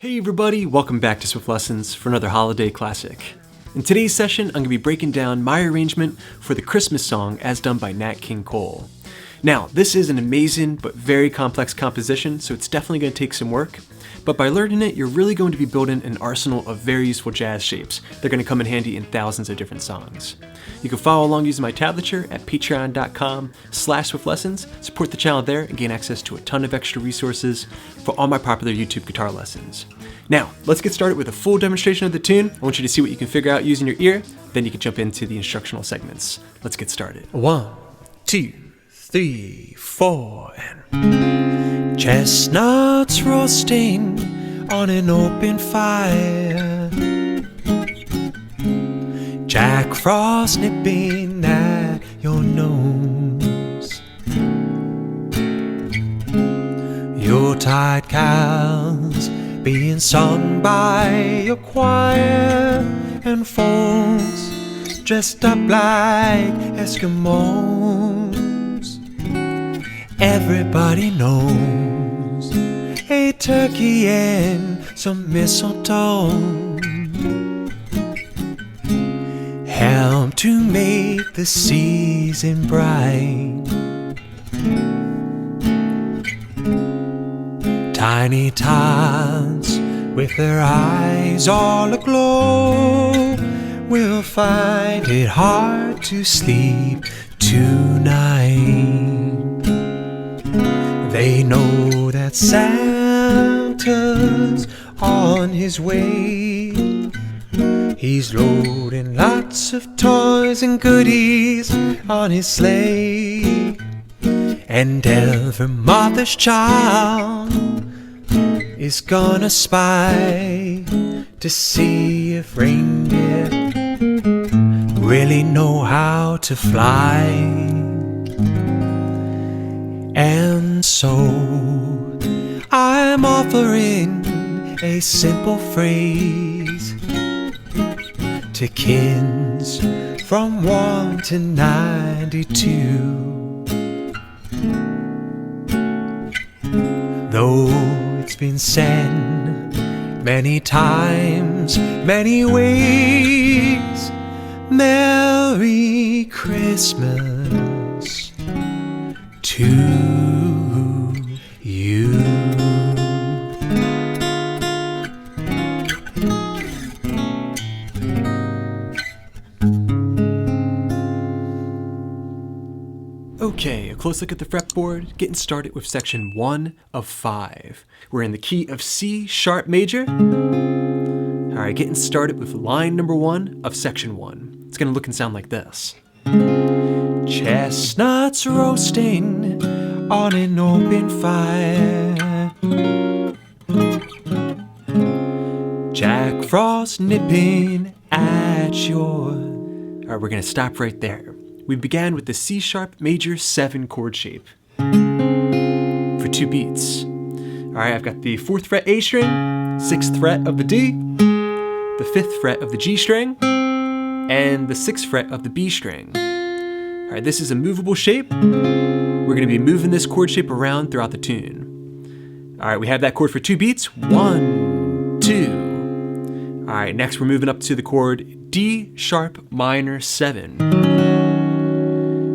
Hey everybody, welcome back to Swift Lessons for another holiday classic. In today's session, I'm going to be breaking down my arrangement for the Christmas song as done by Nat King Cole. Now, this is an amazing but very complex composition, so it's definitely going to take some work. But by learning it, you're really going to be building an arsenal of very useful jazz shapes. They're going to come in handy in thousands of different songs. You can follow along using my tablature at patreon.com/swiftlessons, support the channel there, and gain access to a ton of extra resources for all my popular YouTube guitar lessons. Now, let's get started with a full demonstration of the tune. I want you to see what you can figure out using your ear, then you can jump into the instructional segments. Let's get started. 1, 2, 3, 4, and chestnuts roasting on an open fire, Jack Frost nipping at your nose, Yuletide carols being sung by your choir, and folks dressed up like Eskimos. Everybody knows a turkey and some mistletoe help to make the season bright. Tiny tots with their eyes all aglow will find it hard to sleep tonight. They know that Santa's on his way. He's loading lots of toys and goodies on his sleigh. And every mother's child is gonna spy to see if reindeer really know how to fly. And so I'm offering a simple phrase to kids from 1 to 92. Though it's been said many times, many ways, Merry Christmas to you. Okay, a close look at the fretboard, getting started with section 1 of 5. We're in the key of C sharp major. Alright, getting started with line number 1 of section 1. It's gonna look and sound like this. Chestnuts roasting on an open fire, Jack Frost nipping at your... Alright, we're gonna stop right there. We began with the C sharp major 7 chord shape for 2 beats. Alright, I've got the 4th fret A string, 6th fret of the D, the 5th fret of the G string, and the 6th fret of the B string. Alright, this is a movable shape. We're going to be moving this chord shape around throughout the tune. Alright, we have that chord for 2 beats. 1, 2. Alright, next we're moving up to the chord D sharp minor 7.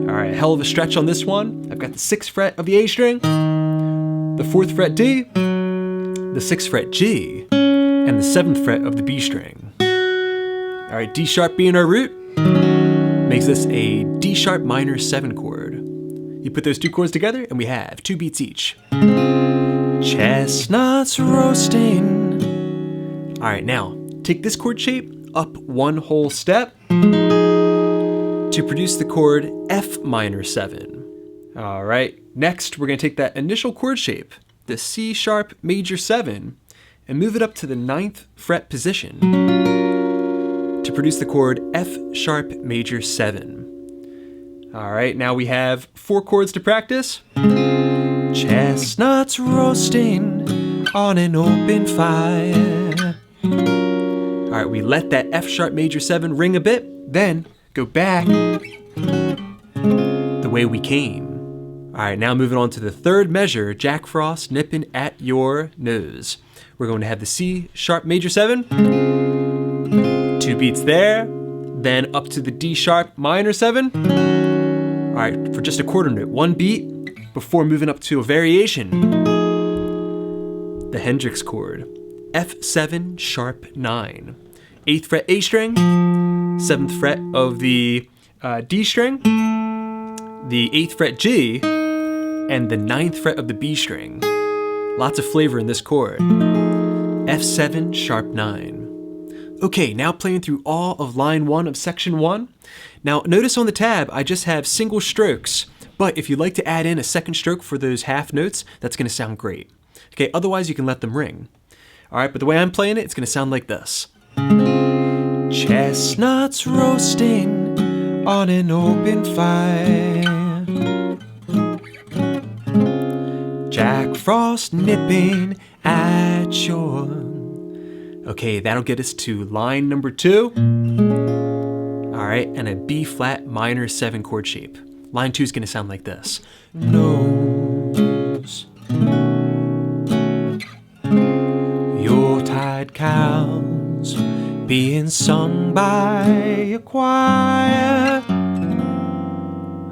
Alright, hell of a stretch on this one. I've got the 6th fret of the A string, the 4th fret D, the 6th fret G, and the 7th fret of the B string. Alright, D sharp being our root, makes this a D sharp minor 7 chord. You put those 2 chords together and we have 2 beats each. Chestnuts roasting. Alright, now take this chord shape up 1 whole step to produce the chord F minor 7. Alright, next we're going to take that initial chord shape, the C sharp major 7, and move it up to the 9th fret position to produce the chord F sharp major 7. Alright, now we have 4 chords to practice. Chestnuts roasting on an open fire. Alright, we let that F sharp major 7 ring a bit, then go back the way we came. All right, now moving on to the third measure, Jack Frost nipping at your nose. We're we're going to have the C sharp major 7, 2 beats there, then up to the D sharp minor 7. All right, for just a quarter note, 1 beat before moving up to a variation. The Hendrix chord, F7 sharp 9, 8th fret A string, 7th fret of the D string, the 8th fret G, and the 9th fret of the B string. Lots of flavor in this chord. F7 sharp 9. Okay, now playing through all of line 1 of section 1. Now notice on the tab I just have single strokes, but if you'd like to add in a second stroke for those half notes, that's going to sound great. Okay, otherwise you can let them ring. All right, but the way I'm playing it, it's going to sound like this. Chestnuts roasting on an open fire, Jack Frost nipping at your... Okay, that'll get us to line number 2. All right, and a B flat minor 7 chord shape. Line 2 is going to sound like this. Nose, Yuletide cows being sung by a choir.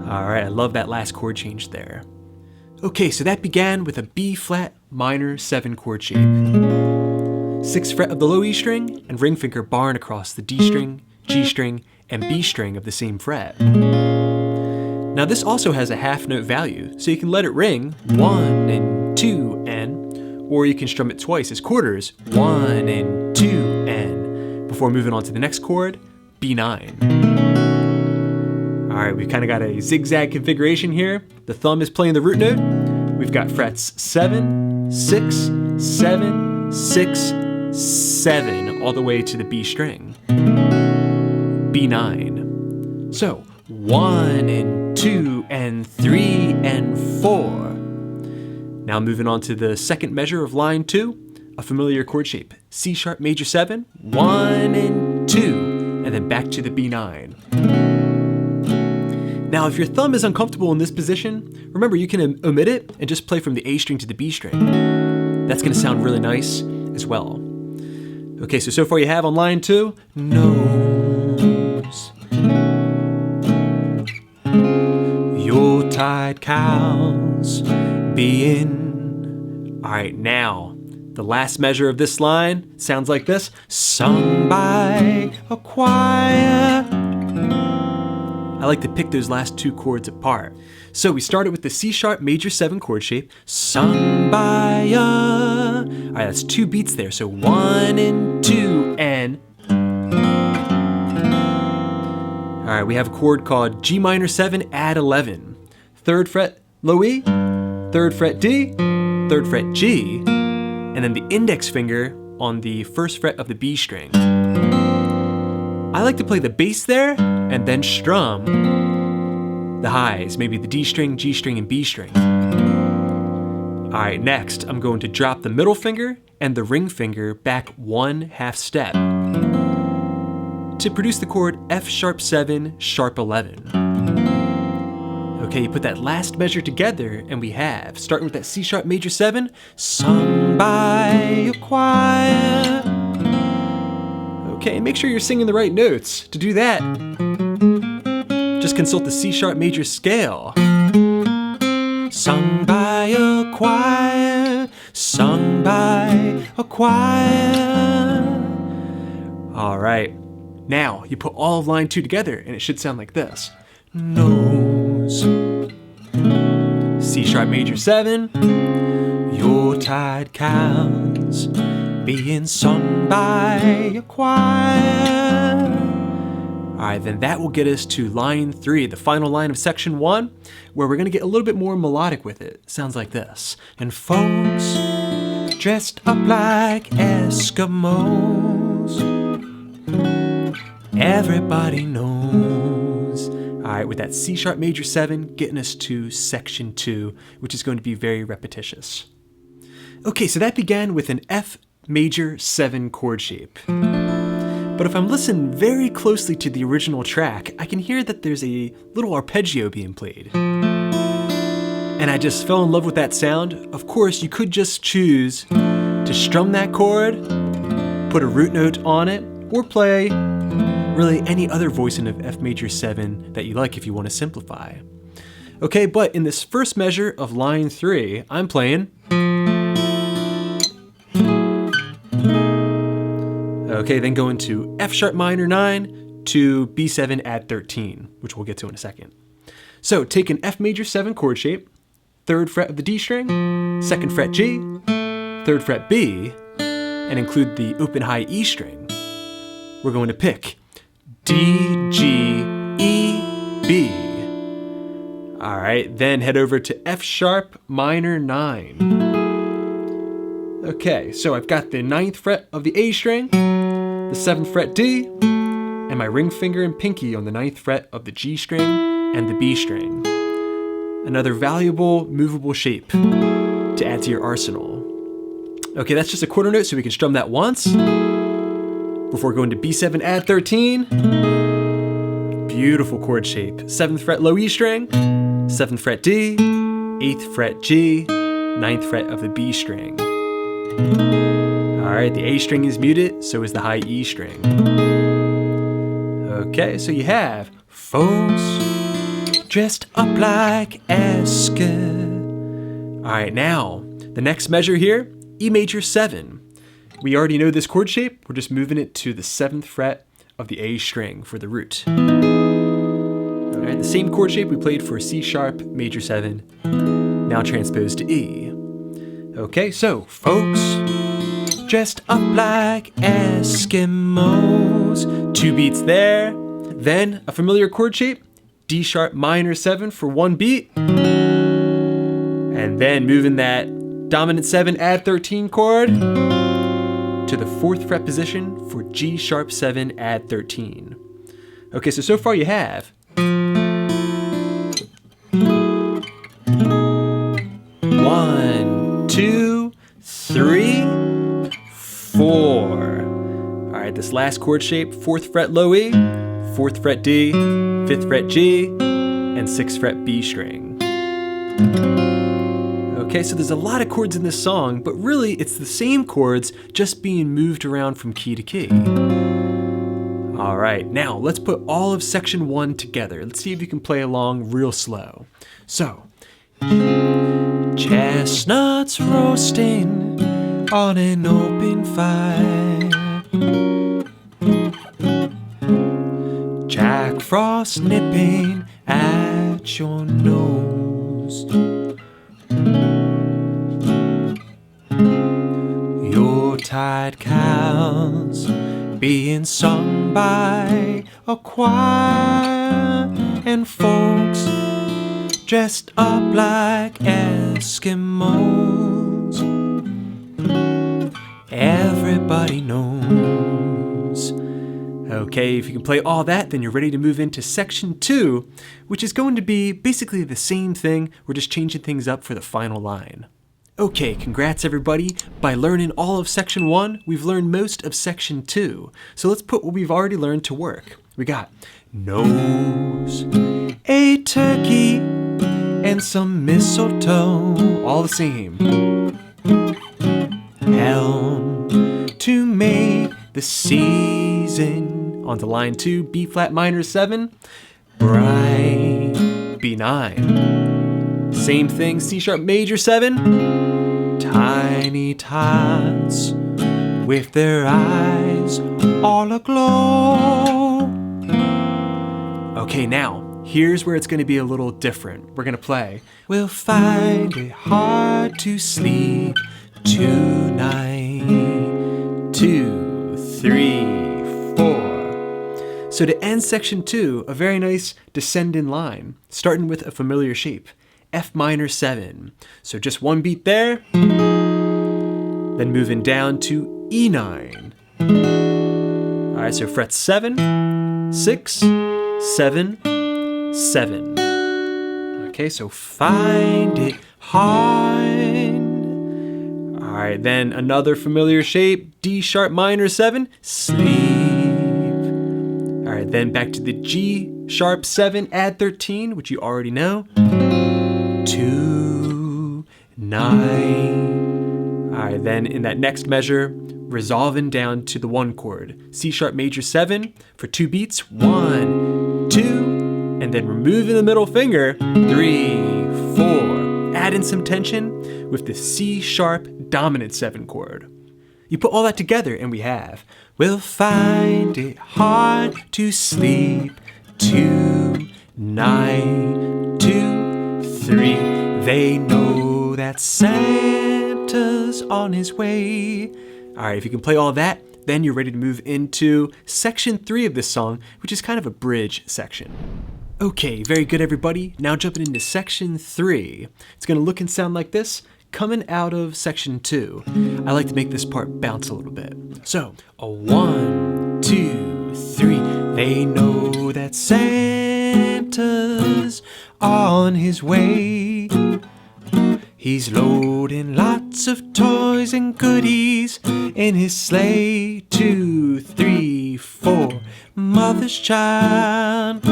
All right, I love that last chord change there. Okay, so that began with a B flat minor 7 chord shape. 6th fret of the low E string and ring finger barring across the D string, G string, and B string of the same fret. Now this also has a half note value, so you can let it ring 1 and 2 and, or you can strum it twice as quarters, 1 and 2 and, before moving on to the next chord, B9. All right, we've kind of got a zigzag configuration here. The thumb is playing the root note. We've got frets 7, 6, 7, 6, 7, all the way to the B string. B9. So 1 and 2 and 3 and 4. Now moving on to the second measure of line 2, a familiar chord shape. C sharp major 7, 1 and 2, and then back to the B9. Now if your thumb is uncomfortable in this position, remember you can omit it and just play from the A string to the B string. That's going to sound really nice as well. Okay, so far you have on line 2, nose, Yuletide cows being... All right, now, the last measure of this line sounds like this, sung by a choir. I like to pick those last 2 chords apart. So we started with the C sharp major 7 chord shape, sung by a... All right, that's 2 beats there, so 1 and 2 and... All right, we have a chord called G minor 7 add 11. 3rd fret low E, 3rd fret D, 3rd fret G, and then the index finger on the 1st fret of the B string. I like to play the bass there and then strum the highs, maybe the D string, G string, and B string. All right, next I'm going to drop the middle finger and the ring finger back 1 half step to produce the chord F sharp 7 sharp 11. Okay, you put that last measure together and we have, starting with that C sharp major 7, sung by a choir. Okay, make sure you're singing the right notes. To do that, just consult the C sharp major scale. Sung by a choir, sung by a choir. All right, now you put all of line 2 together and it should sound like this. Nose, C sharp major 7, Yuletide cows being sung by a choir. All right, then that will get us to line 3, the final line of section 1, where we're gonna get a little bit more melodic with it. Sounds like this. And folks dressed up like Eskimos, everybody knows. All right, with that C sharp major 7 getting us to section 2, which is going to be very repetitious. Okay, so that began with an F major 7 chord shape. But if I'm listening very closely to the original track, I can hear that there's a little arpeggio being played. And I just fell in love with that sound. Of course, you could just choose to strum that chord, put a root note on it, or play really any other voicing of F major 7 that you like if you want to simplify. Okay, but in this first measure of line 3, I'm playing. Okay, then going to F sharp minor 9 to B7 add 13, which we'll get to in a second. So take an F major 7 chord shape, 3rd fret of the D string, 2nd fret G, 3rd fret B, and include the open high E string. We're going to pick D, G, E, B. All right, then head over to F sharp minor 9. Okay, so I've got the 9th fret of the A string, the 7th fret D, and my ring finger and pinky on the 9th fret of the G string and the B string. Another valuable, movable shape to add to your arsenal. Okay, that's just a quarter note, so we can strum that once before going to B7 add 13. Beautiful chord shape. 7th fret low E string, 7th fret D, 8th fret G, 9th fret of the B string. All right, the A string is muted, so is the high E string. Okay, so you have folks dressed up like Esker. All right, now the next measure here, E major 7. We already know this chord shape. We're just moving it to the 7th fret of the A string for the root. All right, the same chord shape we played for C sharp major 7, now transposed to E. Okay, so folks dressed up like Eskimos. 2 beats there. Then a familiar chord shape, D sharp minor 7 for 1 beat. And then moving that dominant 7 add 13 chord to the 4th fret position for G sharp 7 add 13. Okay, so far you have 1, 2, 3, 4. All right, this last chord shape, 4th fret low E, 4th fret D, 5th fret G, and 6th fret B string. Okay, so there's a lot of chords in this song, but really it's the same chords just being moved around from key to key. All right, now let's put all of section 1 together. Let's see if you can play along real slow. So, chestnuts roasting on an open fire, Jack Frost nipping at your nose, Yuletide carols being sung by a choir, and folks dressed up like Eskimos. Everybody knows. Okay, if you can play all that, then you're ready to move into section 2, which is going to be basically the same thing. We're just changing things up for the final line. Okay, congrats everybody. By learning all of section 1, we've learned most of section 2. So let's put what we've already learned to work. We got nose, a turkey, and some mistletoe, all the same. Helm to make the season. On to line 2, B flat minor 7, bright B9. Same thing, C sharp major 7, tiny tots with their eyes all aglow. Okay, now here's where it's going to be a little different. We're going to play, we'll find it hard to sleep tonight. 2, 3, 4. So to end section 2, a very nice descending line, starting with a familiar shape, F minor 7. So just 1 beat there, then moving down to E9. All right, so frets 7, 6, 7, 7. Okay, so find it hard. All right, then another familiar shape, D sharp minor 7, sleep. All right, then back to the G sharp 7, add 13, which you already know. 2, 9. Alright, then in that next measure, resolving down to the 1 chord. C sharp major 7 for 2 beats. 1, 2, and then removing the middle finger. 3, 4. Add in some tension with the C sharp dominant 7 chord. You put all that together and we have, we'll find it hard to sleep tonight. 2, 3. They know that Santa's on his way. Alright, if you can play all that, then you're ready to move into section 3 of this song, which is kind of a bridge section. Okay, very good everybody. Now jumping into section 3. It's gonna look and sound like this, coming out of section 2. I like to make this part bounce a little bit. So, a 1, 2, 3. They know that Santa's on his way. He's loading lots of toys and goodies in his sleigh. 2, 3, 4. Mother's child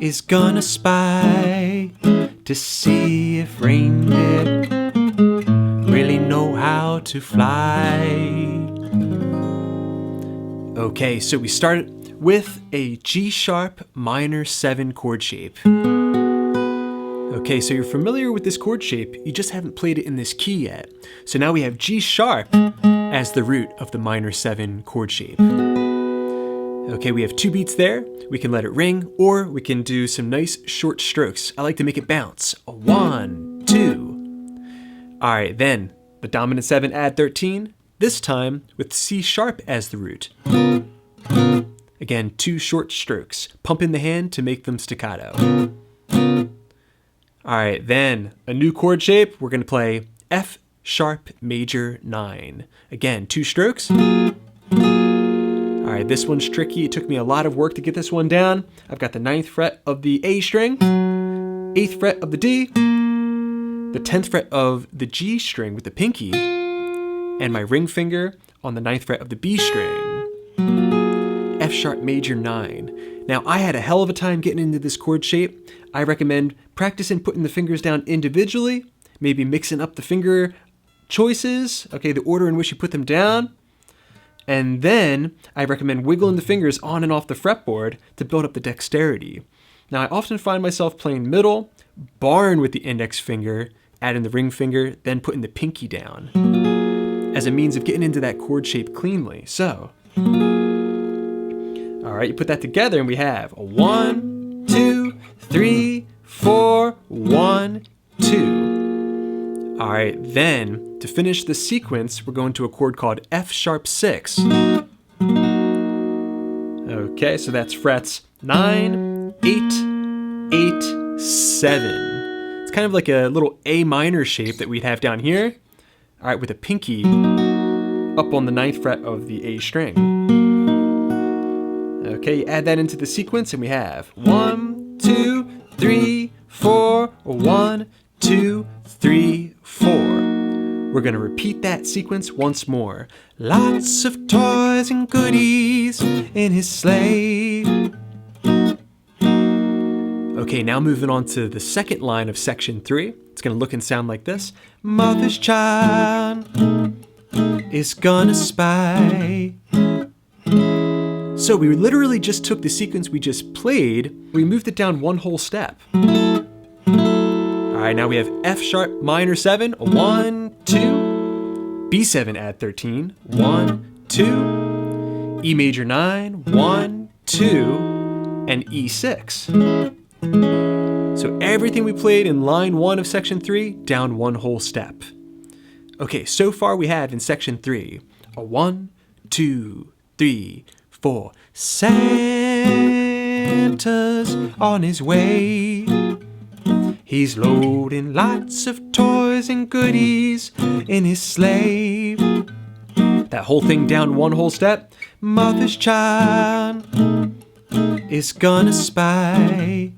is gonna spy to see if reindeer really know how to fly. Okay, so we started with a G sharp minor 7 chord shape. Okay, so you're familiar with this chord shape, you just haven't played it in this key yet. So now we have G sharp as the root of the minor 7 chord shape. Okay, we have 2 beats there. We can let it ring, or we can do some nice short strokes. I like to make it bounce. A 1, 2. All right, then the dominant 7 add 13, this time with C sharp as the root. Again, 2 short strokes. Pump in the hand to make them staccato. All right, then a new chord shape. We're gonna play F sharp major 9. Again, 2 strokes. All right, this one's tricky. It took me a lot of work to get this one down. I've got the 9th fret of the A string, 8th fret of the D, the 10th fret of the G string with the pinky, and my ring finger on the 9th fret of the B string. F sharp major 9. Now, I had a hell of a time getting into this chord shape. I recommend practicing putting the fingers down individually, maybe mixing up the finger choices, okay, the order in which you put them down. And then I recommend wiggling the fingers on and off the fretboard to build up the dexterity. Now, I often find myself playing middle, barring with the index finger, adding the ring finger, then putting the pinky down as a means of getting into that chord shape cleanly. So, all right, you put that together and we have a 1, 2, 3, 4, 1, 2. All right, then to finish the sequence, we're going to a chord called F sharp 6. Okay, so that's frets 9, 8, 8, 7. It's kind of like a little A minor shape that we'd have down here. All right, with a pinky up on the 9th fret of the A string. Okay, you add that into the sequence and we have 1, 2, 3, 4, 1, 2, 3, 4. We're gonna repeat that sequence once more. Lots of toys and goodies in his sleigh. Okay, now moving on to the second line of section 3. It's gonna look and sound like this. Mother's child is gonna spy. So we literally just took the sequence we just played, we moved it down 1 whole step. All right, now we have F sharp minor 7, 1, 2, B7 add 13, 1, 2, E major 9, 1, 2, and E6. So everything we played in line 1 of section 3, down 1 whole step. Okay, so far we have in section 3, a 1, 2, 3, 4. Santa's on his way. He's loading lots of toys and goodies in his sleigh. That whole thing down 1 whole step. Mother's child is gonna spy.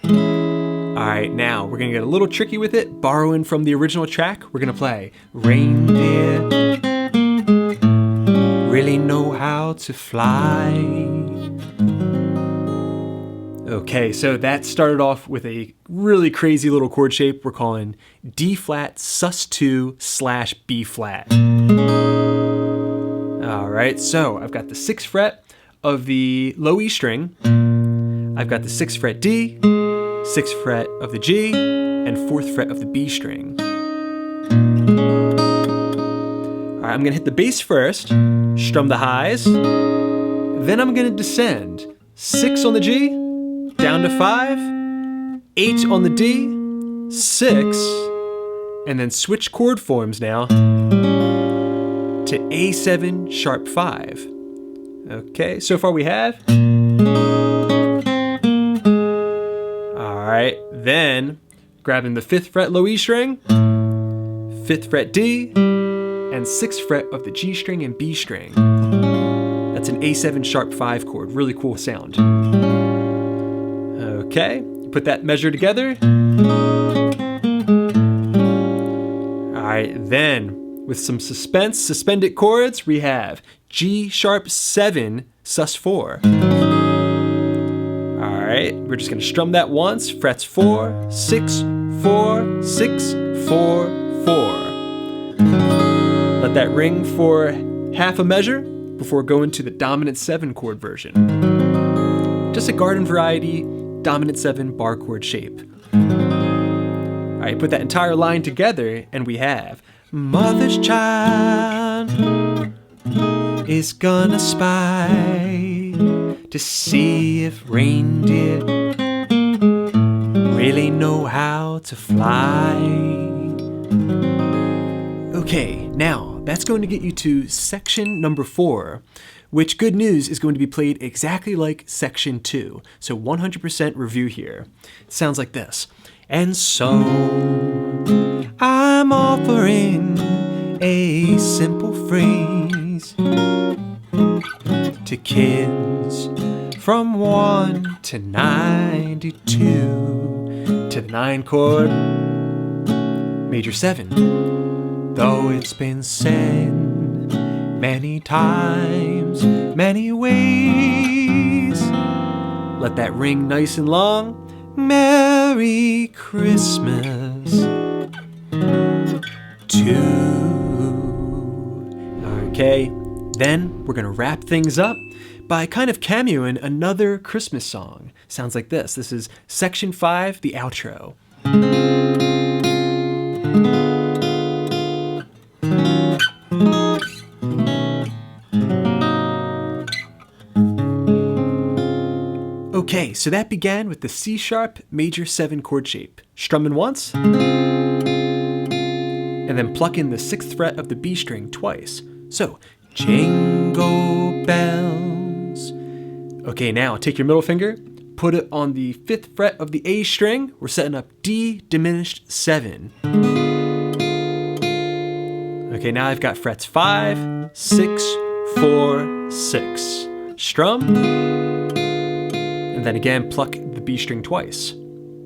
Alright, now we're gonna get a little tricky with it, borrowing from the original track. We're gonna play Reindeer Really Know How to Fly. Okay, so that started off with a really crazy little chord shape we're calling D flat sus2 / B flat. All right, so I've got the 6th fret of the low E string, I've got the 6th fret D, 6th fret of the G, and 4th fret of the B string. All right, I'm gonna hit the bass first, strum the highs, then I'm gonna descend 6 on the G, down to 5, 8 on the D, 6, and then switch chord forms now to A7 sharp 5. Okay, so far we have. All right, then grabbing the 5th fret low E string, 5th fret D, and 6th fret of the G string and B string. That's an A7 sharp 5 chord, really cool sound. Okay, put that measure together. All right, then with some suspense, suspended chords, we have G sharp 7 sus4. All right, we're just gonna strum that once, frets 4, 6, 4, 6, 4, 4. Let that ring for half a measure before going to the dominant 7 chord version. Just a garden variety dominant 7 bar chord shape. All right, put that entire line together and we have mother's child is gonna spy to see if reindeer really know how to fly. Okay, now that's going to get you to section number 4, which, good news, is going to be played exactly like section 2. So 100% review here. It sounds like this. And so I'm offering a simple phrase to kids from 1 to 92 to the 9 chord, major 7. Though it's been said many times, many ways, let that ring nice and long. Merry Christmas to. Okay, then we're gonna wrap things up by kind of cameoing another Christmas song. Sounds like this. This is section 5, the outro. Okay, so that began with the C sharp major 7 chord shape. Strumming once, and then pluck in the 6th fret of the B string twice. So, jingle bells. Okay, now take your middle finger, put it on the 5th fret of the A string. We're setting up D diminished 7. Okay, now I've got frets 5, 6, 4, 6. Strum, and then again pluck the B string twice.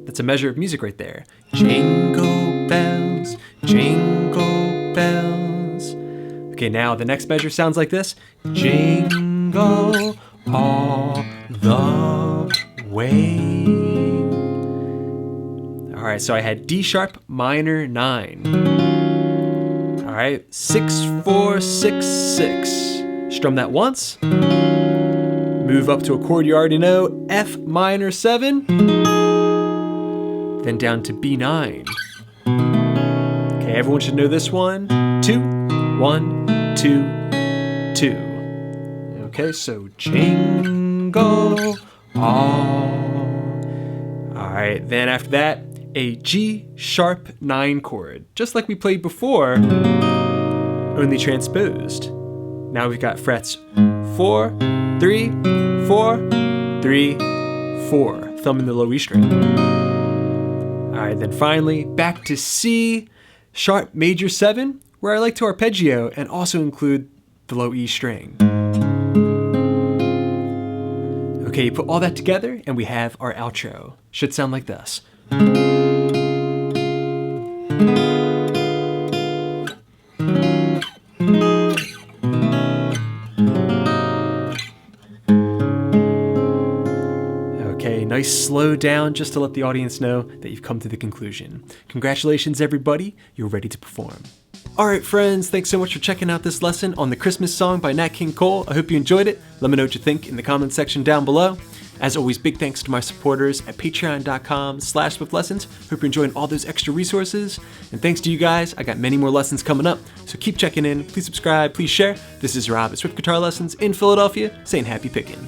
That's a measure of music right there. Jingle bells, jingle bells. Okay, now the next measure sounds like this. Jingle all the way. All right, so I had D sharp minor 9. All right, 6, 4, 6, 6. Strum that once. Move up to a chord you already know, F minor 7. Then down to B9. Okay, everyone should know this one. 2, 1, 2, 2. Okay, so jingle all. All right, then after that, a G sharp 9 chord, just like we played before, only transposed. Now we've got frets 4, 3, 4, 3, 4, thumb in the low E string. All right, then finally back to C sharp major 7, where I like to arpeggio and also include the low E string. Okay, you put all that together and we have our outro. Should sound like this. nice slow down just to let the audience know that you've come to the conclusion. Congratulations, everybody. You're ready to perform. Alright friends, thanks so much for checking out this lesson on the Christmas song by Nat King Cole. I hope you enjoyed it. Let me know what you think in the comments section down below. As always, big thanks to my supporters at patreon.com/swiftlessons. Hope you're enjoying all those extra resources. And thanks to you guys, I got many more lessons coming up. So keep checking in, please subscribe, please share. This is Rob at Swift Guitar Lessons in Philadelphia, saying happy picking.